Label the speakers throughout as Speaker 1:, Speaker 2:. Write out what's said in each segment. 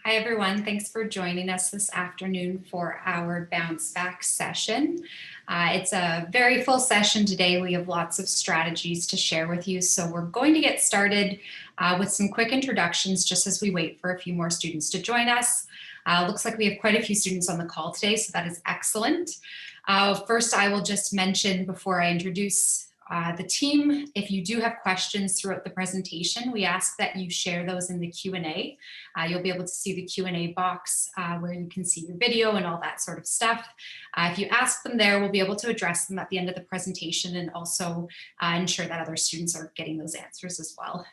Speaker 1: Hi, everyone. Thanks for joining us this afternoon for our bounce back session. It's a very full session today. We have lots of strategies to share with you. So we're going to get started with some quick introductions just as we wait for a few more students to join us. Looks like we have quite a few students on the call today, so that is excellent. First, I will just mention before I introduce the team, if you do have questions throughout the presentation, we ask that you share those in the Q&A. You'll be able to see the Q&A box where you can see your video and all that sort of stuff. If you ask them there, we'll be able to address them at the end of the presentation and also ensure that other students are getting those answers as well.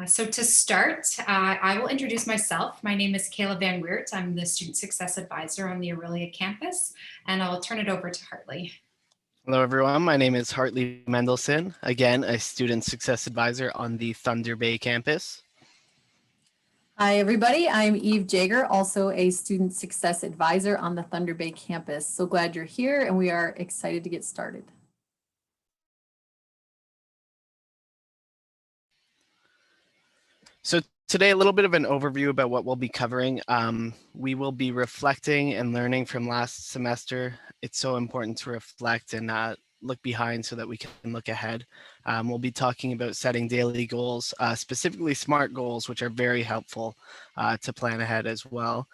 Speaker 1: So to start, I will introduce myself. My name is Kayla Van Weert. I'm the Student Success Advisor on the Aurelia campus, and I'll turn it over to Hartley.
Speaker 2: Hello, everyone. My name is Hartley Mendelson, again, a Student Success Advisor on the Thunder Bay campus.
Speaker 3: Hi, everybody. I'm Eve Jager, also a Student Success Advisor on the Thunder Bay campus. So glad you're here, and we are excited to get started.
Speaker 2: So today, a little bit of an overview about what we'll be covering. We will be reflecting and learning from last semester. It's so important to reflect and look behind so that we can look ahead. We'll be talking about setting daily goals, specifically SMART goals, which are very helpful to plan ahead as well.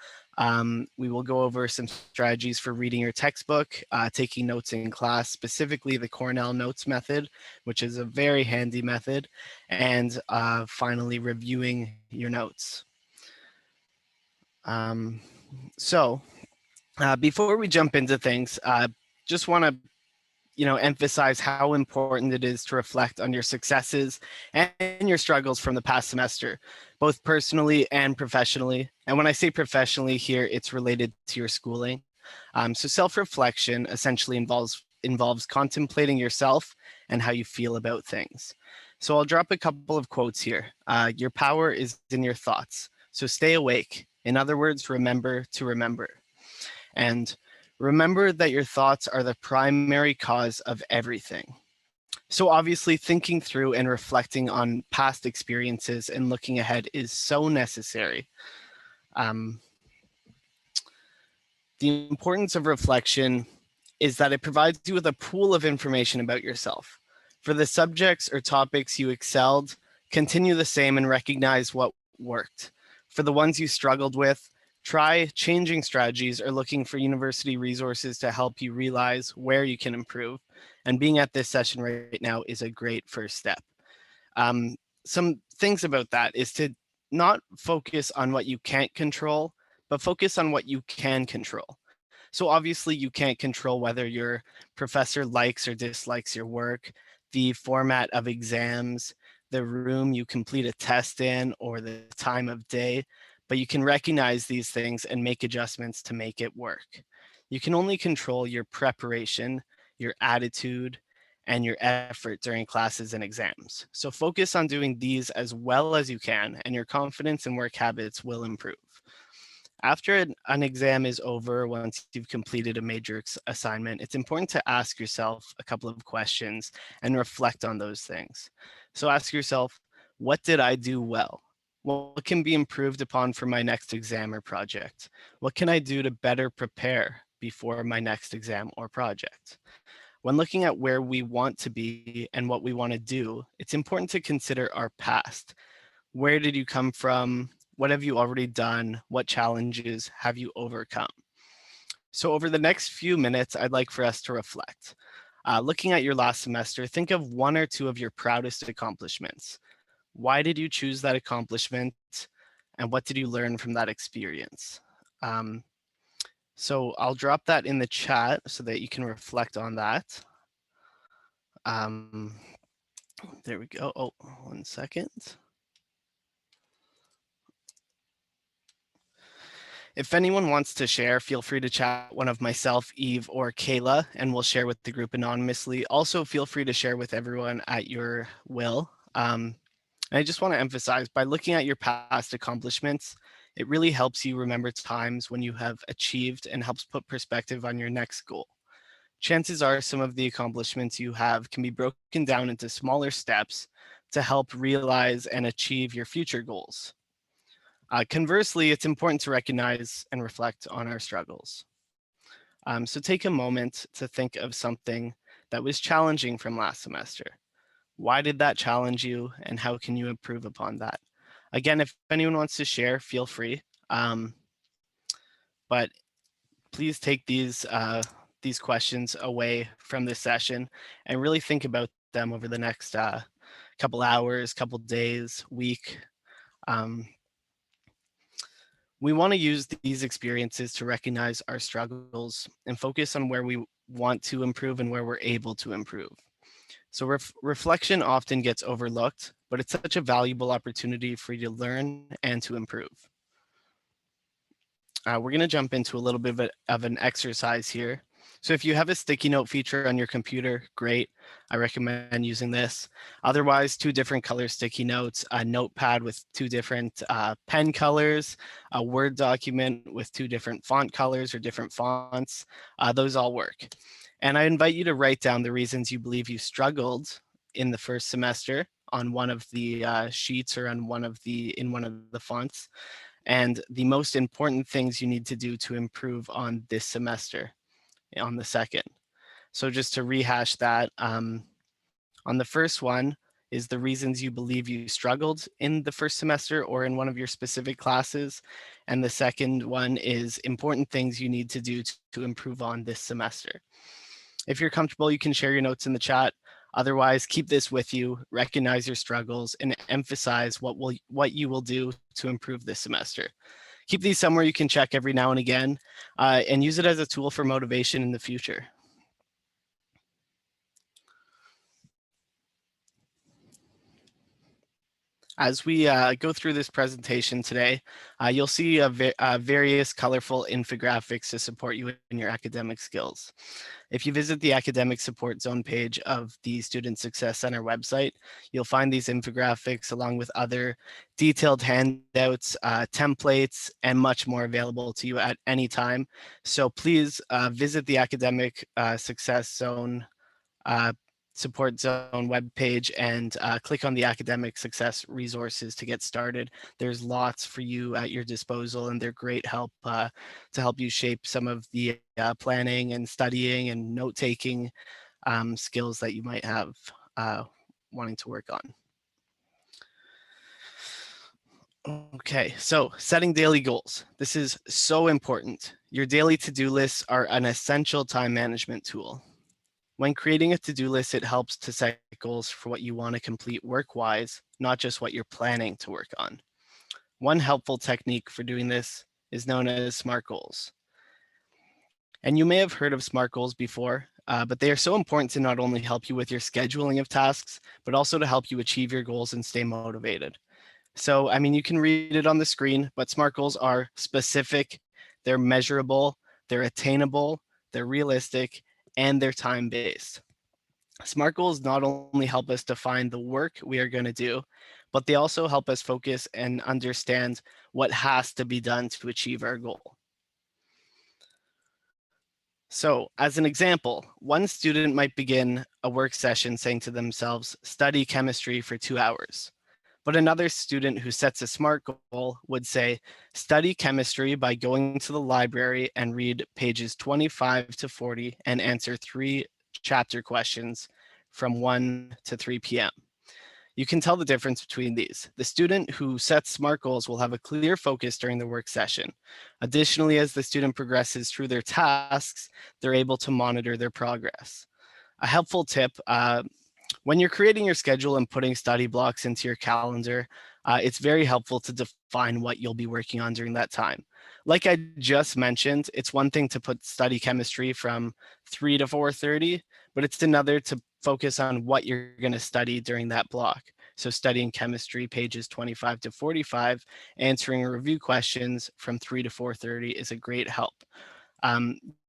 Speaker 2: We will go over some strategies for reading your textbook, taking notes in class, specifically the Cornell notes method, which is a very handy method, and finally reviewing your notes. Before we jump into things, just want to emphasize how important it is to reflect on your successes and your struggles from the past semester, both personally and professionally. And when I say professionally here, it's related to your schooling. So self-reflection essentially involves contemplating yourself and how you feel about things. So I'll drop a couple of quotes here. Your power is in your thoughts. So stay awake. In other words, remember to remember. And remember that your thoughts are the primary cause of everything. So obviously thinking through and reflecting on past experiences and looking ahead is so necessary. The importance of reflection is that it provides you with a pool of information about yourself. For the subjects or topics you excelled, continue the same and recognize what worked. For the ones you struggled with, try changing strategies or looking for university resources to help you realize where you can improve. And being at this session right now is a great first step. Some things about that is to not focus on what you can't control, but focus on what you can control. So obviously you can't control whether your professor likes or dislikes your work, the format of exams, the room you complete a test in, or the time of day. But you can recognize these things and make adjustments to make it work. You can only control your preparation, your attitude, and your effort during classes and exams. So focus on doing these as well as you can, and your confidence and work habits will improve. After an exam is over, once you've completed a major assignment, it's important to ask yourself a couple of questions and reflect on those things. So ask yourself, what did I do well? What can be improved upon for my next exam or project? What can I do to better prepare before my next exam or project? When looking at where we want to be and what we want to do, it's important to consider our past. Where did you come from? What have you already done? What challenges have you overcome? So over the next few minutes, I'd like for us to reflect. Looking at your last semester, think of one or two of your proudest accomplishments. Why did you choose that accomplishment? And what did you learn from that experience? So I'll drop that in the chat so that you can reflect on that. There we go. Oh, 1 second. If anyone wants to share, feel free to chat one of myself, Eve, or Kayla, and we'll share with the group anonymously. Also, feel free to share with everyone at your will. I just want to emphasize, by looking at your past accomplishments, it really helps you remember times when you have achieved and helps put perspective on your next goal. Chances are some of the accomplishments you have can be broken down into smaller steps to help realize and achieve your future goals. Conversely, it's important to recognize and reflect on our struggles. So take a moment to think of something that was challenging from last semester. Why did that challenge you, and how can you improve upon that? Again, if anyone wants to share, feel free. But please take these questions away from this session and really think about them over the next couple hours, couple days, week. We want to use these experiences to recognize our struggles and focus on where we want to improve and where we're able to improve. So reflection often gets overlooked, but it's such a valuable opportunity for you to learn and to improve. We're going to jump into a little bit of an exercise here. So if you have a sticky note feature on your computer, great. I recommend using this. Otherwise, 2 different color sticky notes, a notepad with 2 different pen colors, a Word document with 2 different font colors or different fonts, those all work. And I invite you to write down the reasons you believe you struggled in the first semester on one of the sheets or on in one of the fonts, and the most important things you need to do to improve on this semester on the second. So just to rehash that, on the first one is the reasons you believe you struggled in the first semester or in one of your specific classes. And the second one is important things you need to do to improve on this semester. If you're comfortable, you can share your notes in the chat. Otherwise, keep this with you, recognize your struggles, and emphasize what you will do to improve this semester. Keep these somewhere you can check every now and again, and use it as a tool for motivation in the future. As we go through this presentation today, you'll see various colorful infographics to support you in your academic skills. If you visit the Academic Support Zone page of the Student Success Center website, you'll find these infographics along with other detailed handouts, templates, and much more available to you at any time. So please visit the Academic Success Zone Support Zone webpage and click on the Academic Success resources to get started. There's lots for you at your disposal, and they're great help to help you shape some of the planning and studying and note-taking skills that you might have wanting to work on. Okay, so setting daily goals. This is so important. Your daily to-do lists are an essential time management tool. When creating a to-do list, it helps to set goals for what you want to complete work-wise, not just what you're planning to work on. One helpful technique for doing this is known as SMART goals. And you may have heard of SMART goals before, but they are so important to not only help you with your scheduling of tasks, but also to help you achieve your goals and stay motivated. So, I mean, you can read it on the screen, but SMART goals are specific, they're measurable, they're attainable, they're realistic, and they're time-based. SMART goals not only help us define the work we are going to do, but they also help us focus and understand what has to be done to achieve our goal. So as an example, one student might begin a work session saying to themselves, study chemistry for 2 hours. But another student who sets a SMART goal would say, study chemistry by going to the library and read pages 25 to 40 and answer 3 chapter questions from 1 to 3 p.m. You can tell the difference between these. The student who sets SMART goals will have a clear focus during the work session. Additionally, as the student progresses through their tasks, they're able to monitor their progress. A helpful tip, when you're creating your schedule and putting study blocks into your calendar, it's very helpful to define what you'll be working on during that time. Like I just mentioned, it's one thing to put study chemistry from 3 to 4:30, but it's another to focus on what you're going to study during that block. So studying chemistry pages 25 to 45, answering review questions from 3 to 4:30 is a great help.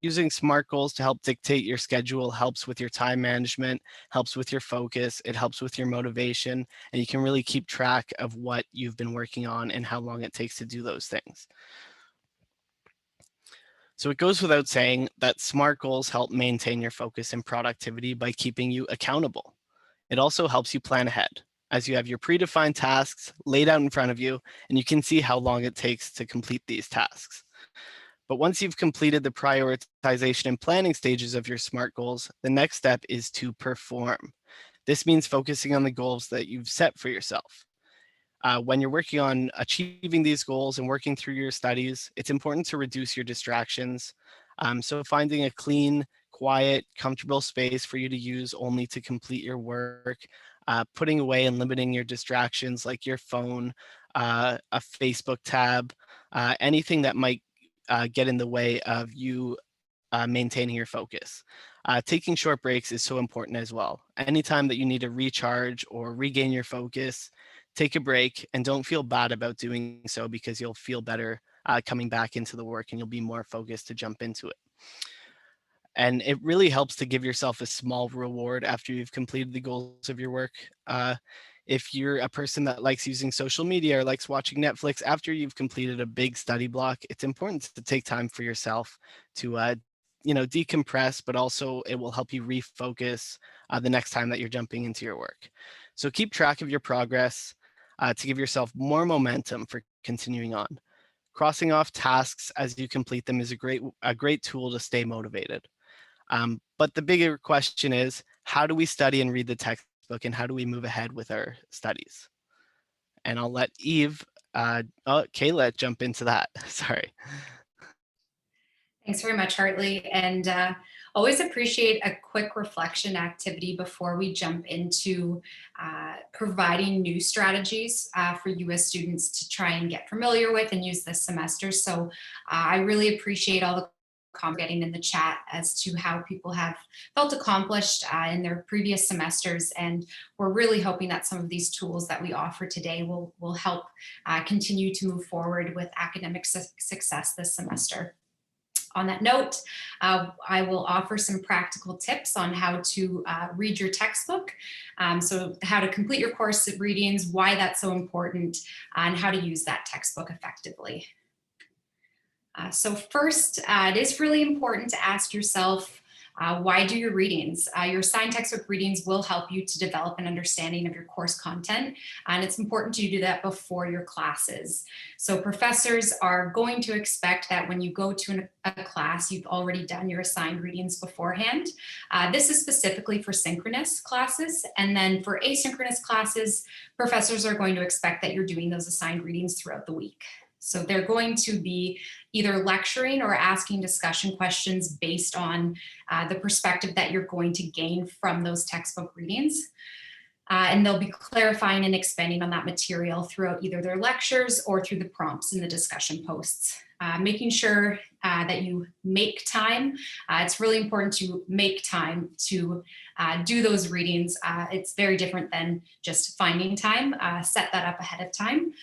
Speaker 2: Using SMART goals to help dictate your schedule helps with your time management, helps with your focus, it helps with your motivation, and you can really keep track of what you've been working on and how long it takes to do those things. So it goes without saying that SMART goals help maintain your focus and productivity by keeping you accountable. It also helps you plan ahead. as you have your predefined tasks laid out in front of you, and you can see how long it takes to complete these tasks. But once you've completed the prioritization and planning stages of your SMART goals, the next step is to perform. This means focusing on the goals that you've set for yourself. When you're working on achieving these goals and working through your studies, it's important to reduce your distractions. So finding a clean, quiet, comfortable space for you to use only to complete your work, putting away and limiting your distractions like your phone, a Facebook tab, anything that might get in the way of you maintaining your focus. Taking short breaks is so important as well. Anytime that you need to recharge or regain your focus, take a break and don't feel bad about doing so, because you'll feel better coming back into the work and you'll be more focused to jump into it. And it really helps to give yourself a small reward after you've completed the goals of your work. If you're a person that likes using social media or likes watching Netflix, after you've completed a big study block, it's important to take time for yourself to decompress, but also it will help you refocus the next time that you're jumping into your work. So keep track of your progress to give yourself more momentum for continuing on. Crossing off tasks as you complete them is a great tool to stay motivated. But the bigger question is, how do we study and read the textbook, and how do we move ahead with our studies? And I'll let Kayla jump into that. Sorry.
Speaker 1: Thanks very much, Hartley. And always appreciate a quick reflection activity before we jump into providing new strategies for you as students to try and get familiar with and use this semester. So I really appreciate all the comments getting in the chat as to how people have felt accomplished in their previous semesters. And we're really hoping that some of these tools that we offer today will help continue to move forward with academic success this semester. On that note, I will offer some practical tips on how to read your textbook. So how to complete your course of readings, why that's so important, and how to use that textbook effectively. So first, it is really important to ask yourself, why do your readings? Your assigned textbook readings will help you to develop an understanding of your course content, and it's important to do that before your classes. So professors are going to expect that when you go to a class, you've already done your assigned readings beforehand. This is specifically for synchronous classes, and then for asynchronous classes, professors are going to expect that you're doing those assigned readings throughout the week. So they're going to be either lecturing or asking discussion questions based on the perspective that you're going to gain from those textbook readings. And they'll be clarifying and expanding on that material throughout either their lectures or through the prompts in the discussion posts. Making sure that you make time. It's really important to make time to do those readings. It's very different than just finding time. Set that up ahead of time.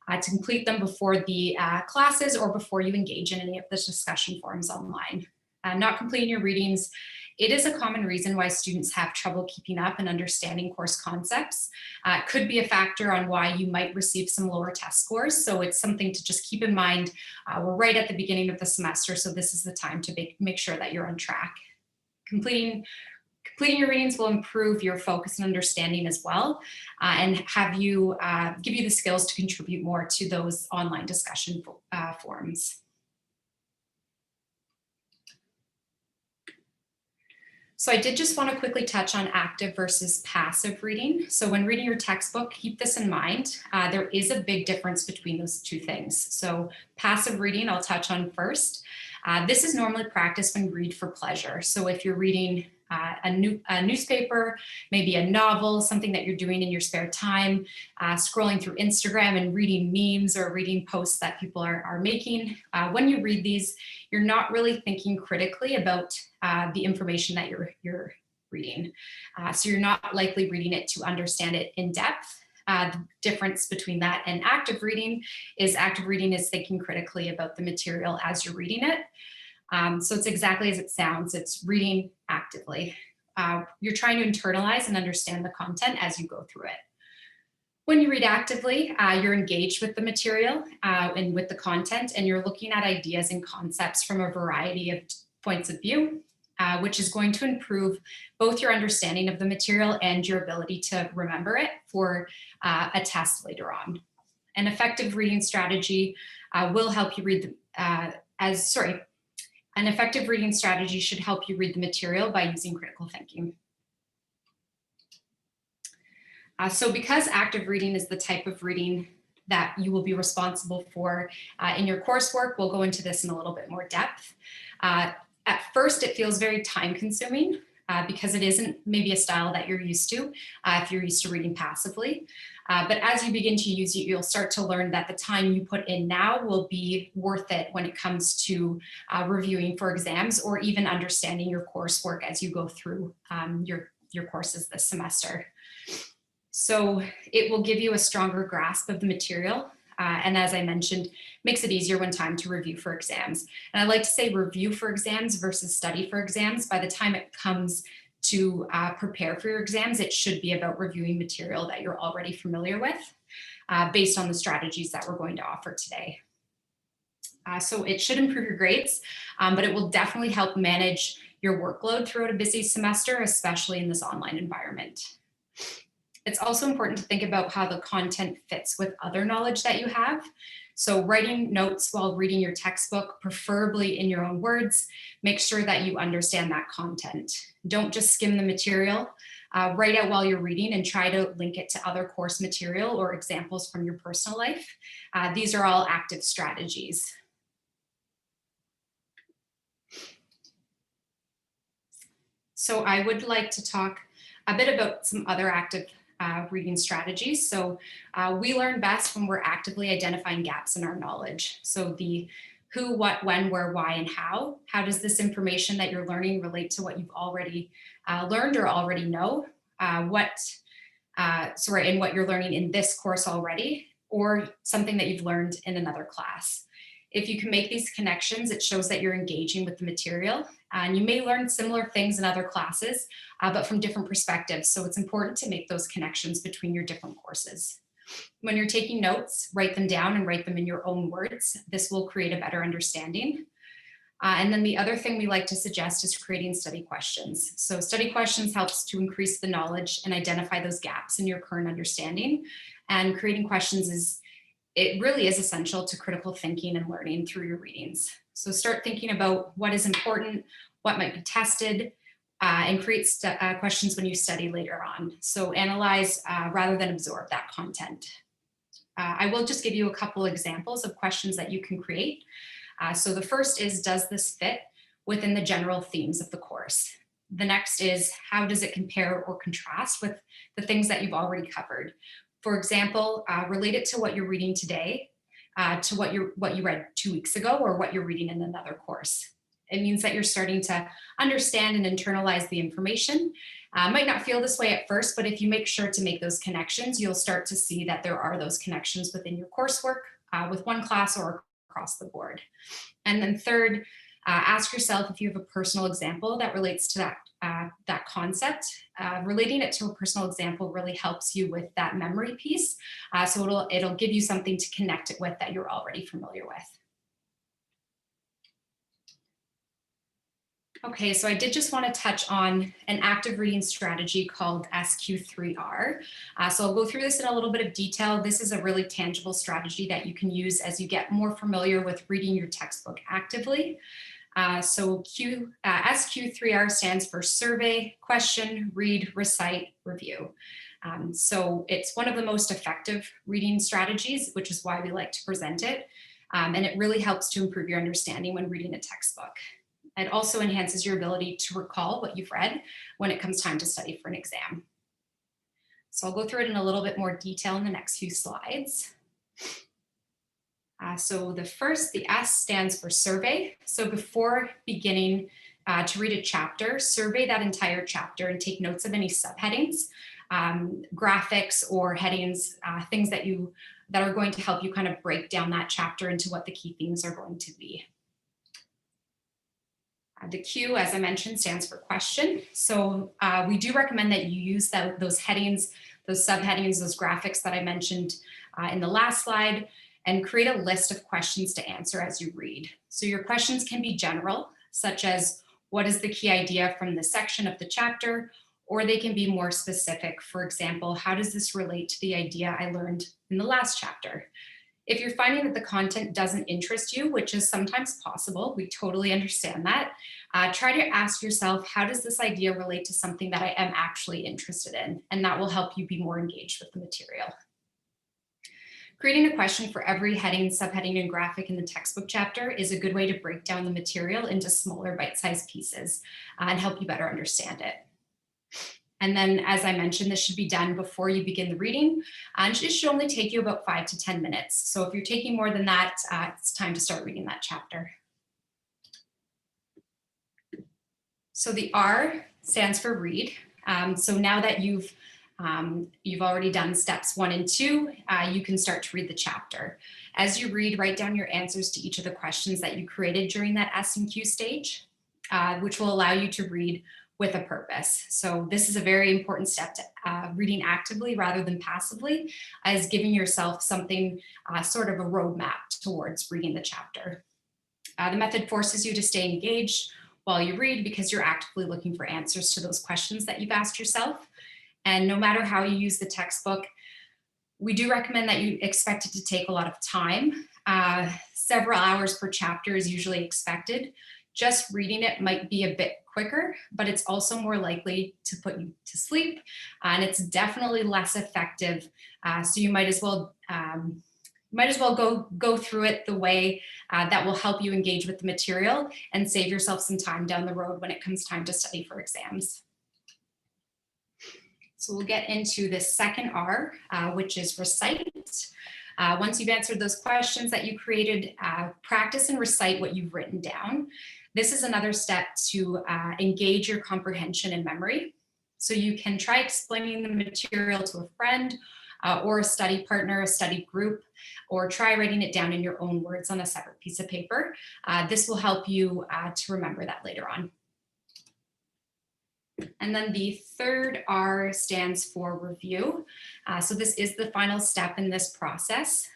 Speaker 1: To complete them before the classes or before you engage in any of the discussion forums online. Not completing your readings, it is a common reason why students have trouble keeping up and understanding course concepts. It could be a factor on why you might receive some lower test scores, so it's something to just keep in mind. We're right at the beginning of the semester, so this is the time to make sure that you're on track. Completing your readings will improve your focus and understanding as well, and give you the skills to contribute more to those online discussion forums. So I did just want to quickly touch on active versus passive reading. So when reading your textbook, keep this in mind. There is a big difference between those two things. So passive reading, I'll touch on first. This is normally practiced when you read for pleasure. So if you're reading a newspaper, maybe a novel, something that you're doing in your spare time, scrolling through Instagram and reading memes or reading posts that people are making. When you read these, you're not really thinking critically about the information that you're reading. So you're not likely reading it to understand it in depth. The difference between that and active reading is thinking critically about the material as you're reading it. So it's exactly as it sounds. It's reading actively. You're trying to internalize and understand the content as you go through it. When you read actively, you're engaged with the material and with the content, and you're looking at ideas and concepts from a variety of points of view. which is going to improve both your understanding of the material and your ability to remember it for a test later on. An effective reading strategy will help you read an effective reading strategy should help you read the material by using critical thinking. So because active reading is the type of reading that you will be responsible for in your coursework, we'll go into this in a little bit more depth. At first, it feels very time consuming because it isn't maybe a style that you're used to if you're used to reading passively. But as you begin to use it, you'll start to learn that the time you put in now will be worth it when it comes to reviewing for exams or even understanding your coursework as you go through your courses this semester. So it will give you a stronger grasp of the material. And as I mentioned, makes it easier when time to review for exams. And I like to say review for exams versus study for exams. By the time it comes to prepare for your exams, it should be about reviewing material that you're already familiar with based on the strategies that we're going to offer today. So it should improve your grades, but it will definitely help manage your workload throughout a busy semester, especially in this online environment. It's also important to think about how the content fits with other knowledge that you have. So writing notes while reading your textbook, preferably in your own words, make sure that you understand that content. Don't just skim the material. Write out while you're reading and try to link it to other course material or examples from your personal life. These are all active strategies. So I would like to talk a bit about some other active reading strategies. So we learn best when we're actively identifying gaps in our knowledge. So the who, what, when, where, why, and how. How does this information that you're learning relate to what you've already learned or already know? And what you're learning in this course already, or something that you've learned in another class. If you can make these connections, it shows that you're engaging with the material. And you may learn similar things in other classes, but from different perspectives. So it's important to make those connections between your different courses. When you're taking notes, write them down and write them in your own words. This will create a better understanding. And then the other thing we like to suggest is creating study questions. So study questions helps to increase the knowledge and identify those gaps in your current understanding. And creating questions it really is essential to critical thinking and learning through your readings. So start thinking about what is important, what might be tested, and create questions when you study later on. So analyze rather than absorb that content. I will just give you a couple examples of questions that you can create. So the first is, does this fit within the general themes of the course? The next is, how does it compare or contrast with the things that you've already covered? For example, relate it to what you're reading today, to what you read 2 weeks ago, or what you're reading in another course. It means that you're starting to understand and internalize the information. Might not feel this way at first, but if you make sure to make those connections, you'll start to see that there are those connections within your coursework with one class or across the board. And then third, ask yourself if you have a personal example that relates to that concept. Relating it to a personal example really helps you with that memory piece. So it'll give you something to connect it with that you're already familiar with. Okay, so I did just want to touch on an active reading strategy called SQ3R. So I'll go through this in a little bit of detail. This is a really tangible strategy that you can use as you get more familiar with reading your textbook actively. So SQ3R stands for survey, question, read, recite, review. So it's one of the most effective reading strategies, which is why we like to present it. And it really helps to improve your understanding when reading a textbook. It also enhances your ability to recall what you've read when it comes time to study for an exam. So I'll go through it in a little bit more detail in the next few slides. So the S stands for survey. So before beginning to read a chapter, survey that entire chapter and take notes of any subheadings, graphics or headings, things that are going to help you kind of break down that chapter into what the key themes are going to be. The Q, as I mentioned, stands for question. So we do recommend that you use those headings, those subheadings, those graphics that I mentioned in the last slide, and create a list of questions to answer as you read. So your questions can be general, such as, what is the key idea from this section of the chapter, or they can be more specific. For example, how does this relate to the idea I learned in the last chapter? If you're finding that the content doesn't interest you, which is sometimes possible, we totally understand that, try to ask yourself, how does this idea relate to something that I am actually interested in? And that will help you be more engaged with the material. Creating a question for every heading, subheading, and graphic in the textbook chapter is a good way to break down the material into smaller bite-sized pieces and help you better understand it. And then, as I mentioned, this should be done before you begin the reading, and it should only take you about 5 to 10 minutes. So if you're taking more than that, it's time to start reading that chapter. So the R stands for read. So now that you've already done steps 1 and 2, you can start to read the chapter. As you read, write down your answers to each of the questions that you created during that S and Q stage, which will allow you to read with a purpose. So this is a very important step to reading actively rather than passively, as giving yourself something, sort of a roadmap towards reading the chapter. The method forces you to stay engaged while you read because you're actively looking for answers to those questions that you've asked yourself. And no matter how you use the textbook, we do recommend that you expect it to take a lot of time. Several hours per chapter is usually expected. Just reading it might be a bit quicker, but it's also more likely to put you to sleep, and it's definitely less effective. So you might as well go through it the way that will help you engage with the material and save yourself some time down the road when it comes time to study for exams. So we'll get into the second R, which is recite. Once you've answered those questions that you created, practice and recite what you've written down. This is another step to engage your comprehension and memory. So you can try explaining the material to a friend or a study partner, a study group, or try writing it down in your own words on a separate piece of paper. This will help you to remember that later on. And then the third R stands for review. So this is the final step in this process.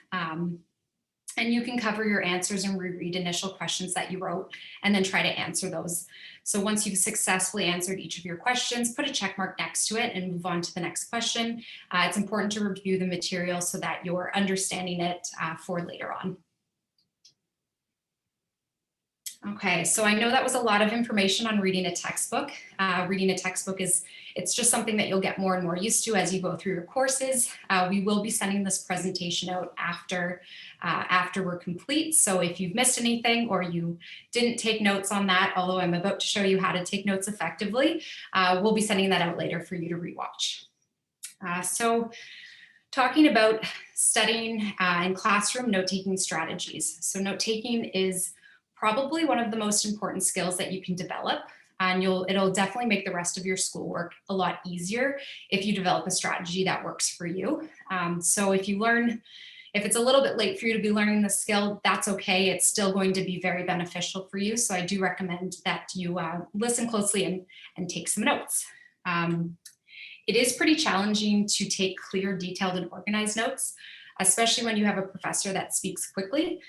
Speaker 1: And you can cover your answers and reread initial questions that you wrote and then try to answer those. So once you've successfully answered each of your questions, put a check mark next to it and move on to the next question. It's important to review the material so that you're understanding it for later on. Okay, so I know that was a lot of information on reading a textbook. Reading a textbook it's just something that you'll get more and more used to as you go through your courses. We will be sending this presentation out after we're complete. So if you've missed anything or you didn't take notes on that, although I'm about to show you how to take notes effectively, we'll be sending that out later for you to rewatch. So talking about studying in classroom note-taking strategies. So note-taking is probably one of the most important skills that you can develop, and it'll definitely make the rest of your schoolwork a lot easier if you develop a strategy that works for you. So if it's a little bit late for you to be learning the skill, that's okay. It's still going to be very beneficial for you. So I do recommend that you listen closely and take some notes. It is pretty challenging to take clear, detailed, and organized notes, especially when you have a professor that speaks quickly,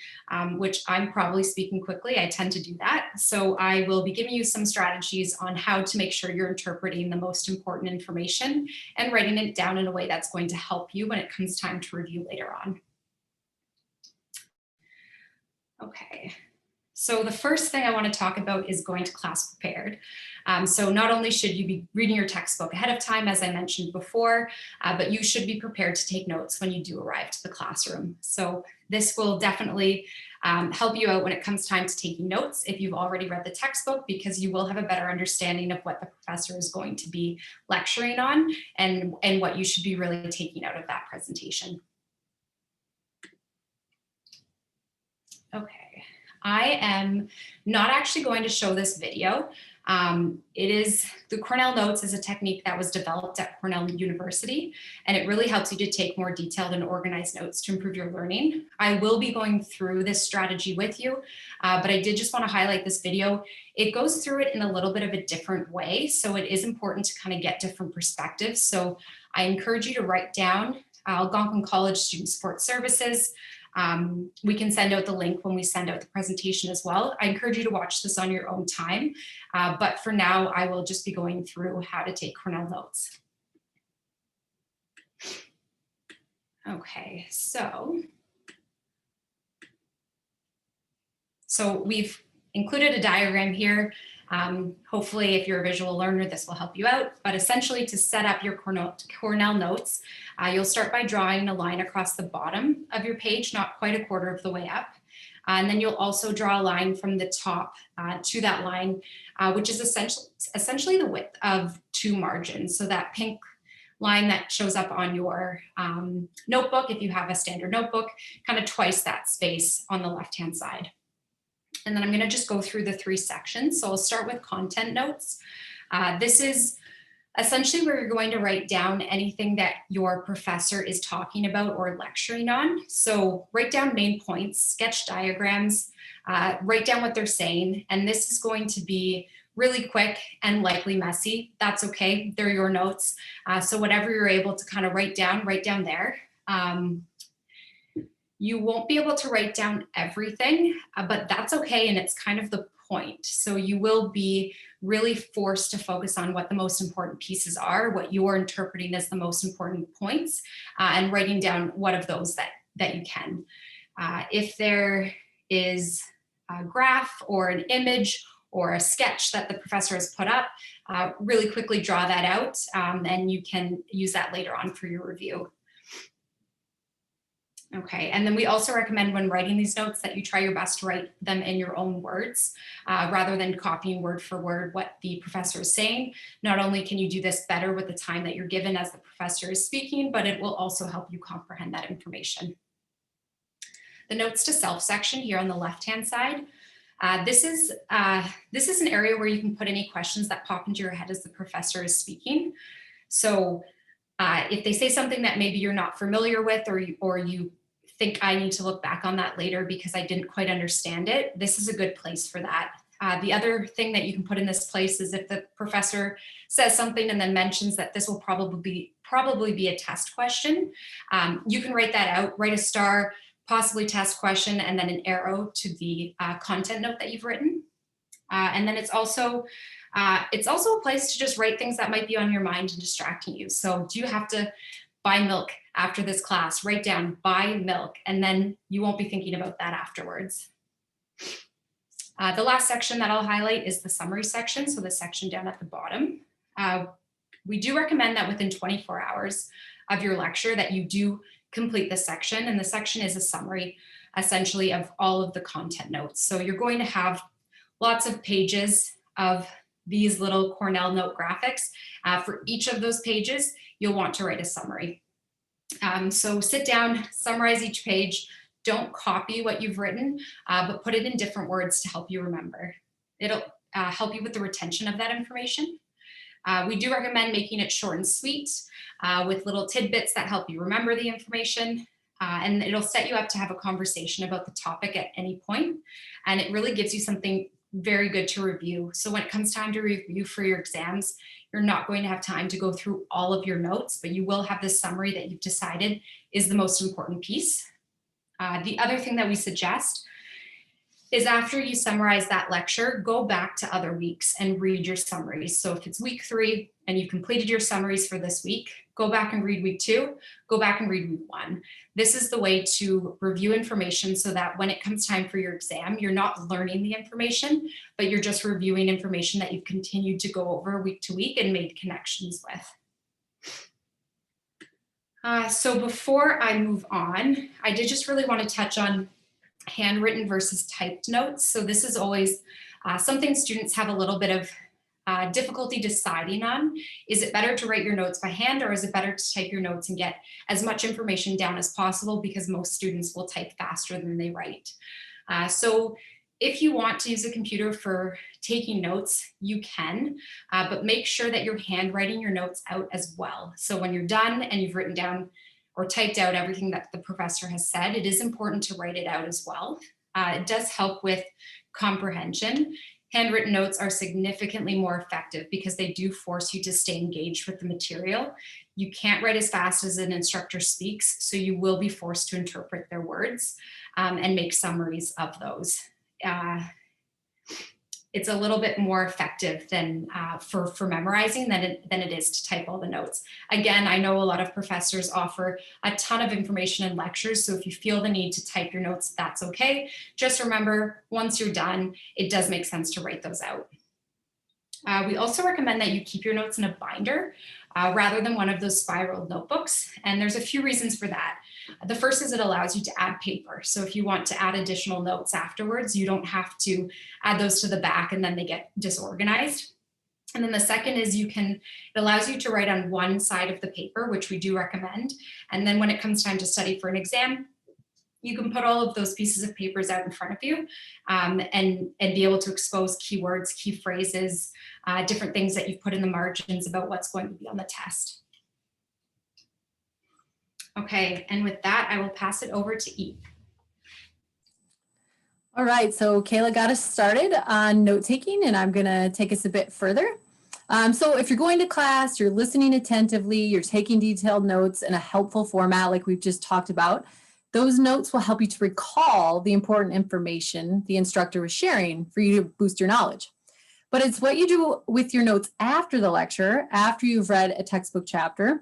Speaker 1: which I'm probably speaking quickly. I tend to do that. So I will be giving you some strategies on how to make sure you're interpreting the most important information and writing it down in a way that's going to help you when it comes time to review later on. Okay. So the first thing I want to talk about is going to class prepared. So not only should you be reading your textbook ahead of time, as I mentioned before, but you should be prepared to take notes when you do arrive to the classroom. So this will definitely help you out when it comes time to taking notes if you've already read the textbook, because you will have a better understanding of what the professor is going to be lecturing on and what you should be really taking out of that presentation. Okay. I am not actually going to show this video. The Cornell Notes is a technique that was developed at Cornell University, and it really helps you to take more detailed and organized notes to improve your learning. I will be going through this strategy with you, but I did just want to highlight this video. It goes through it in a little bit of a different way, so it is important to kind of get different perspectives. So I encourage you to write down Algonquin College Student Support Services. We can send out the link when we send out the presentation as well. I encourage you to watch this on your own time, but for now, I will just be going through how to take Cornell notes. Okay, so we've included a diagram here. Hopefully, if you're a visual learner, this will help you out. But essentially, to set up your Cornell notes, you'll start by drawing a line across the bottom of your page, not quite a quarter of the way up. And then you'll also draw a line from the top to that line, which is essentially the width of 2 margins. So that pink line that shows up on your notebook, if you have a standard notebook, kind of twice that space on the left-hand side. And then I'm going to just go through the 3 sections. So I'll start with content notes. This is essentially where you're going to write down anything that your professor is talking about or lecturing on. So write down main points, sketch diagrams, write down what they're saying. And this is going to be really quick and likely messy. That's okay. They're your notes. So whatever you're able to kind of write down there. You won't be able to write down everything, but that's okay. And it's kind of the point. So you will be really forced to focus on what the most important pieces are, what you're interpreting as the most important points, and writing down what of those that you can. If there is a graph or an image or a sketch that the professor has put up, really quickly draw that out, and you can use that later on for your review. Okay, and then we also recommend when writing these notes that you try your best to write them in your own words rather than copying word for word what the professor is saying. Not only can you do this better with the time that you're given as the professor is speaking, but it will also help you comprehend that information. The notes to self section here on the left-hand side. This is an area where you can put any questions that pop into your head as the professor is speaking. So if they say something that maybe you're not familiar with, or you think I need to look back on that later because I didn't quite understand it, this is a good place for that. The other thing that you can put in this place is if the professor says something and then mentions that this will probably be a test question, you can write that out, write a star, possibly test question, and then an arrow to the content note that you've written. And then it's also a place to just write things that might be on your mind and distracting you. So do you have to buy milk after this class? Write down buy milk, and then you won't be thinking about that afterwards. The last section that I'll highlight is the summary section, so the section down at the bottom. We do recommend that within 24 hours of your lecture that you do complete this section, and the section is a summary essentially of all of the content notes. So you're going to have lots of pages of these little Cornell note graphics. For each of those pages, you'll want to write a summary. So sit down, summarize each page. Don't copy what you've written, but put it in different words to help you remember. It'll help you with the retention of that information. We do recommend making it short and sweet with little tidbits that help you remember the information. And it'll set you up to have a conversation about the topic at any point. And it really gives you something very good to review. So when it comes time to review for your exams, you're not going to have time to go through all of your notes, but you will have this summary that you've decided is the most important piece. The other thing that we suggest is after you summarize that lecture, go back to other weeks and read your summaries. So if it's week 3 and you've completed your summaries for this week, go back and read week 2, go back and read week 1. This is the way to review information so that when it comes time for your exam, you're not learning the information, but you're just reviewing information that you've continued to go over week to week and made connections with. So before I move on, I did just really want to touch on handwritten versus typed notes. So this is always something students have a little bit of difficulty deciding on. Is it better to write your notes by hand, or is it better to type your notes and get as much information down as possible, because most students will type faster than they write. So if you want to use a computer for taking notes, you can, but make sure that you're handwriting your notes out as well. So when you're done and you've written down or typed out everything that the professor has said, it is important to write it out as well. It does help with comprehension. Handwritten notes are significantly more effective because they do force you to stay engaged with the material. You can't write as fast as an instructor speaks, so you will be forced to interpret their words and make summaries of those. It's a little bit more effective than for memorizing than it is to type all the notes. Again, I know a lot of professors offer a ton of information in lectures, so if you feel the need to type your notes, that's okay. Just remember, once you're done, it does make sense to write those out. We also recommend that you keep your notes in a binder rather than one of those spiraled notebooks, and there's a few reasons for that. The first is it allows you to add paper. So if you want to add additional notes afterwards, you don't have to add those to the back and then they get disorganized. And then the second is it allows you to write on one side of the paper, which we do recommend. And then when it comes time to study for an exam, you can put all of those pieces of papers out in front of you and be able to expose keywords, key phrases, different things that you've put in the margins about what's going to be on the test. Okay, and with that, I will pass it over to Eve.
Speaker 3: All right, so Kayla got us started on note taking, and I'm gonna take us a bit further. So if you're going to class, you're listening attentively, you're taking detailed notes in a helpful format like we've just talked about, those notes will help you to recall the important information the instructor was sharing for you to boost your knowledge. But it's what you do with your notes after the lecture, after you've read a textbook chapter,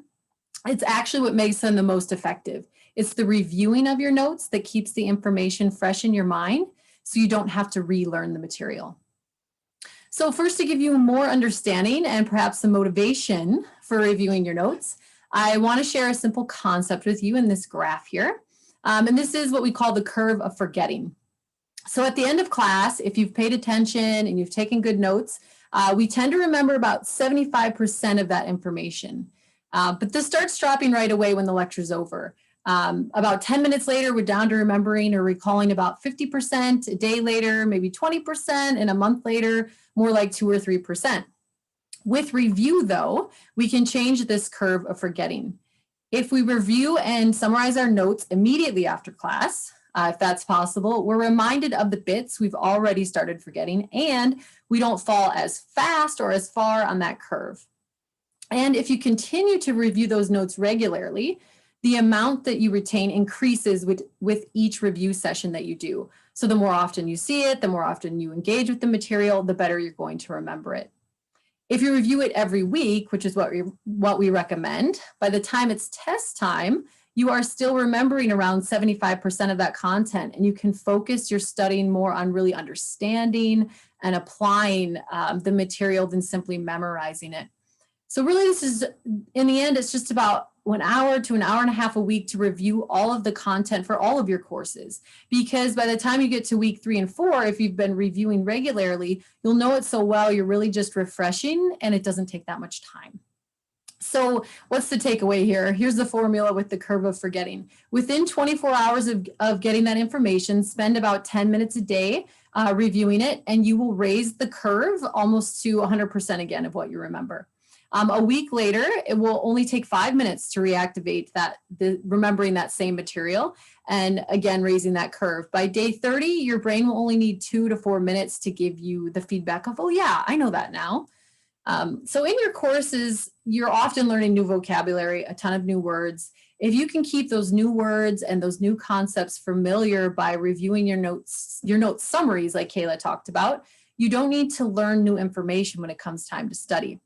Speaker 3: it's actually what makes them the most effective. It's the reviewing of your notes that keeps the information fresh in your mind so you don't have to relearn the material. So first, to give you more understanding and perhaps some motivation for reviewing your notes, I want to share a simple concept with you in this graph here. And this is what we call the curve of forgetting. So at the end of class, if you've paid attention and you've taken good notes, we tend to remember about 75% of that information. But this starts dropping right away when the lecture's over. About 10 minutes later, we're down to remembering or recalling about 50%, a day later, maybe 20%, and a month later, more like 2 or 3%. With review, though, we can change this curve of forgetting. If we review and summarize our notes immediately after class, if that's possible, we're reminded of the bits we've already started forgetting, and we don't fall as fast or as far on that curve. And if you continue to review those notes regularly, the amount that you retain increases with each review session that you do. So the more often you see it, the more often you engage with the material, the better you're going to remember it. If you review it every week, which is what we recommend, by the time it's test time, you are still remembering around 75% of that content, and you can focus your studying more on really understanding and applying the material than simply memorizing it. So really, this is, in the end, it's just about 1 hour to 1.5 hours a week to review all of the content for all of your courses. Because by the time you get to week 3 and 4, if you've been reviewing regularly, you'll know it so well, you're really just refreshing, and it doesn't take that much time. So what's the takeaway here? Here's the formula with the curve of forgetting. Within 24 hours of getting that information, spend about 10 minutes a day reviewing it, and you will raise the curve almost to 100% again of what you remember. A week later, it will only take 5 minutes to reactivate remembering that same material, and again, raising that curve. By day 30, your brain will only need 2 to 4 minutes to give you the feedback of, oh yeah, I know that now. So in your courses, you're often learning new vocabulary, a ton of new words. If you can keep those new words and those new concepts familiar by reviewing your notes summaries like Kayla talked about, you don't need to learn new information when it comes time to study.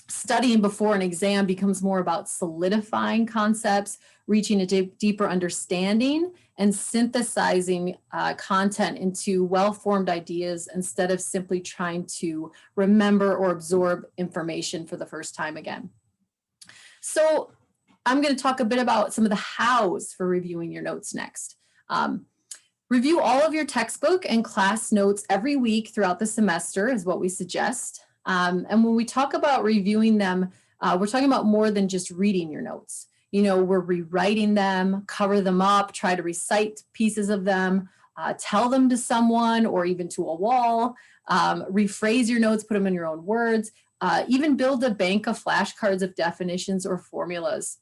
Speaker 3: Studying before an exam becomes more about solidifying concepts, reaching a deeper understanding, and synthesizing content into well-formed ideas instead of simply trying to remember or absorb information for the first time again. So I'm going to talk a bit about some of the hows for reviewing your notes next. Review all of your textbook and class notes every week throughout the semester is what we suggest. And when we talk about reviewing them, we're talking about more than just reading your notes. You know, we're rewriting them, cover them up, try to recite pieces of them, tell them to someone or even to a wall, rephrase your notes, put them in your own words, even build a bank of flashcards of definitions or formulas.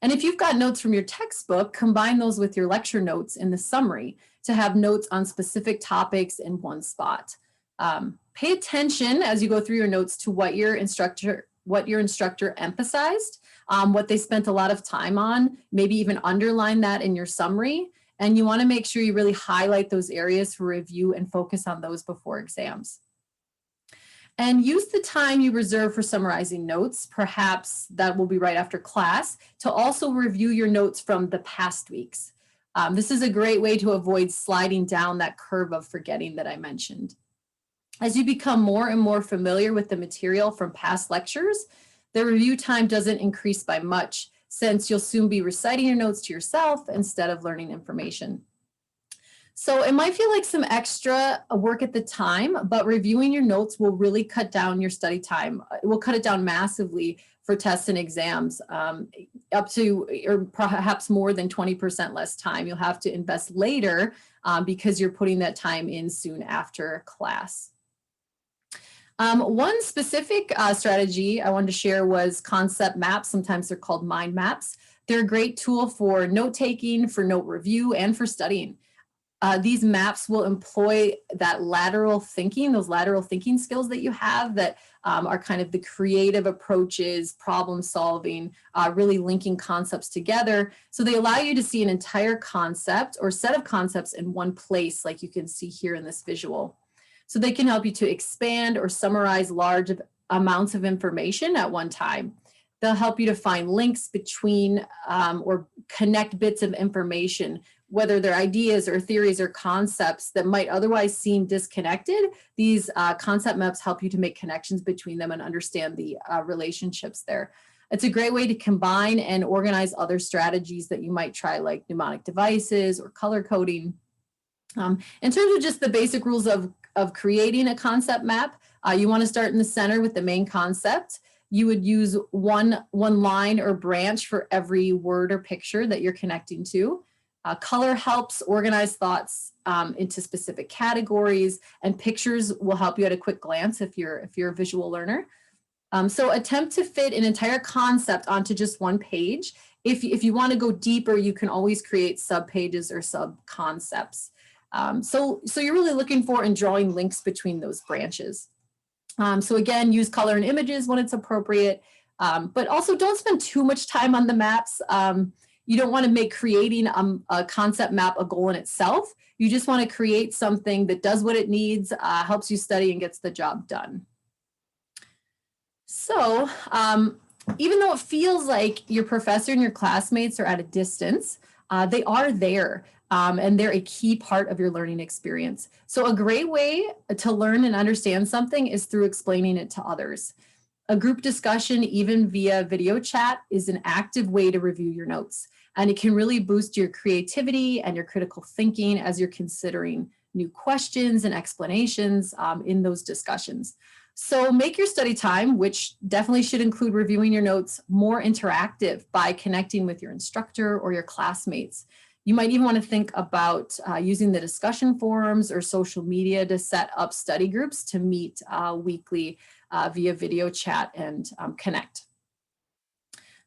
Speaker 3: And if you've got notes from your textbook, combine those with your lecture notes in the summary to have notes on specific topics in one spot. Pay attention as you go through your notes to what your instructor emphasized, what they spent a lot of time on, maybe even underline that in your summary. And you want to make sure you really highlight those areas for review and focus on those before exams. And use the time you reserve for summarizing notes, perhaps that will be right after class, to also review your notes from the past weeks. This is a great way to avoid sliding down that curve of forgetting that I mentioned. As you become more and more familiar with the material from past lectures, the review time doesn't increase by much, since you'll soon be reciting your notes to yourself instead of learning information. So it might feel like some extra work at the time, but reviewing your notes will really cut down your study time. It will cut it down massively for tests and exams, up to or perhaps more than 20% less time you'll have to invest later because you're putting that time in soon after class. One specific strategy I wanted to share was concept maps. Sometimes they're called mind maps. They're a great tool for note taking, for note review, and for studying. These maps will employ that lateral thinking, those lateral thinking skills that you have that are kind of the creative approaches, problem solving, really linking concepts together. So they allow you to see an entire concept or set of concepts in one place, like you can see here in this visual. So they can help you to expand or summarize large amounts of information at one time. They'll help you to find links between or connect bits of information, whether they're ideas or theories or concepts that might otherwise seem disconnected. These concept maps help you to make connections between them and understand the relationships there. It's a great way to combine and organize other strategies that you might try, like mnemonic devices or color coding. In terms of just the basic rules of creating a concept map, you want to start in the center with the main concept. You would use one line or branch for every word or picture that you're connecting to. Color helps organize thoughts into specific categories, and pictures will help you at a quick glance if you're a visual learner. So attempt to fit an entire concept onto just one page. If you want to go deeper, you can always create subpages or sub-concepts. So you're really looking for and drawing links between those branches. So again, use color and images when it's appropriate, but also don't spend too much time on the maps. You don't want to make creating a concept map a goal in itself. You just want to create something that does what it needs, helps you study, and gets the job done. So even though it feels like your professor and your classmates are at a distance, they are there. And they're a key part of your learning experience. So a great way to learn and understand something is through explaining it to others. A group discussion, even via video chat, is an active way to review your notes. And it can really boost your creativity and your critical thinking as you're considering new questions and explanations in those discussions. So make your study time, which definitely should include reviewing your notes, more interactive by connecting with your instructor or your classmates. You might even want to think about using the discussion forums or social media to set up study groups to meet weekly via video chat and connect.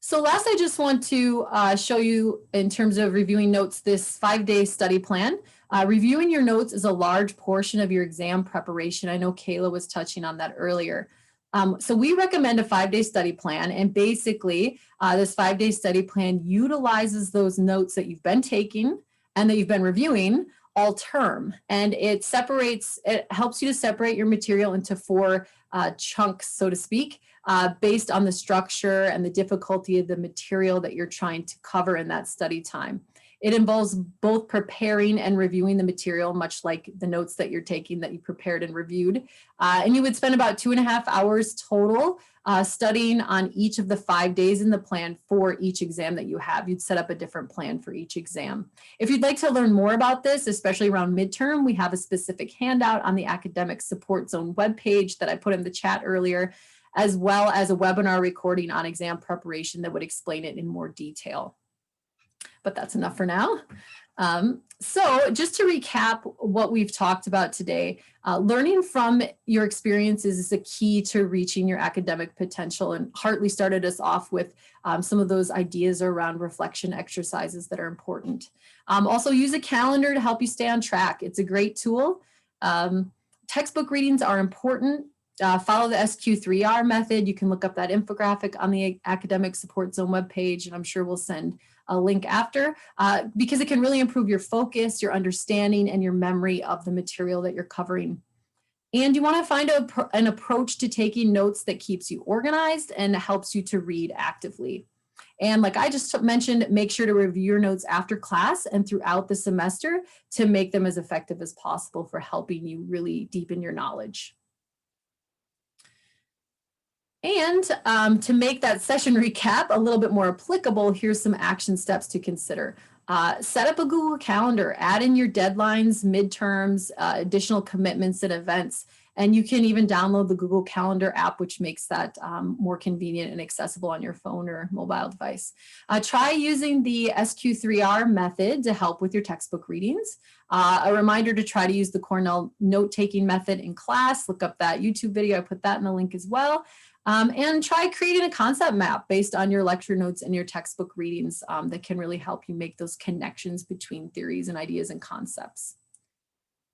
Speaker 3: So last, I just want to show you, in terms of reviewing notes, this 5-day study plan. Reviewing your notes is a large portion of your exam preparation. I know Kayla was touching on that earlier. So we recommend a 5-day study plan, and basically this 5-day study plan utilizes those notes that you've been taking and that you've been reviewing all term, and it helps you to separate your material into 4 chunks, so to speak, based on the structure and the difficulty of the material that you're trying to cover in that study time. It involves both preparing and reviewing the material, much like the notes that you're taking that you prepared and reviewed. And you would spend about 2.5 hours total studying on each of the 5 days in the plan for each exam that you have. You'd set up a different plan for each exam. If you'd like to learn more about this, especially around midterm, we have a specific handout on the Academic Support Zone webpage that I put in the chat earlier, as well as a webinar recording on exam preparation that would explain it in more detail. But that's enough for now. So just to recap what we've talked about today, learning from your experiences is a key to reaching your academic potential. And Hartley started us off with some of those ideas around reflection exercises that are important. Also use a calendar to help you stay on track. It's a great tool Textbook readings are important. Follow the SQ3R method. You can look up that infographic on the Academic Support Zone webpage, and I'm sure we'll send a link after, because it can really improve your focus, your understanding, and your memory of the material that you're covering. And you want to find an approach to taking notes that keeps you organized and helps you to read actively. And like I just mentioned, make sure to review your notes after class and throughout the semester to make them as effective as possible for helping you really deepen your knowledge. And to make that session recap a little bit more applicable, here's some action steps to consider. Set up a Google Calendar, add in your deadlines, midterms, additional commitments and events. And you can even download the Google Calendar app, which makes that more convenient and accessible on your phone or mobile device. Try using the SQ3R method to help with your textbook readings. A reminder to try to use the Cornell note-taking method in class. Look up that YouTube video. I put that in the link as well. And try creating a concept map based on your lecture notes and your textbook readings that can really help you make those connections between theories and ideas and concepts.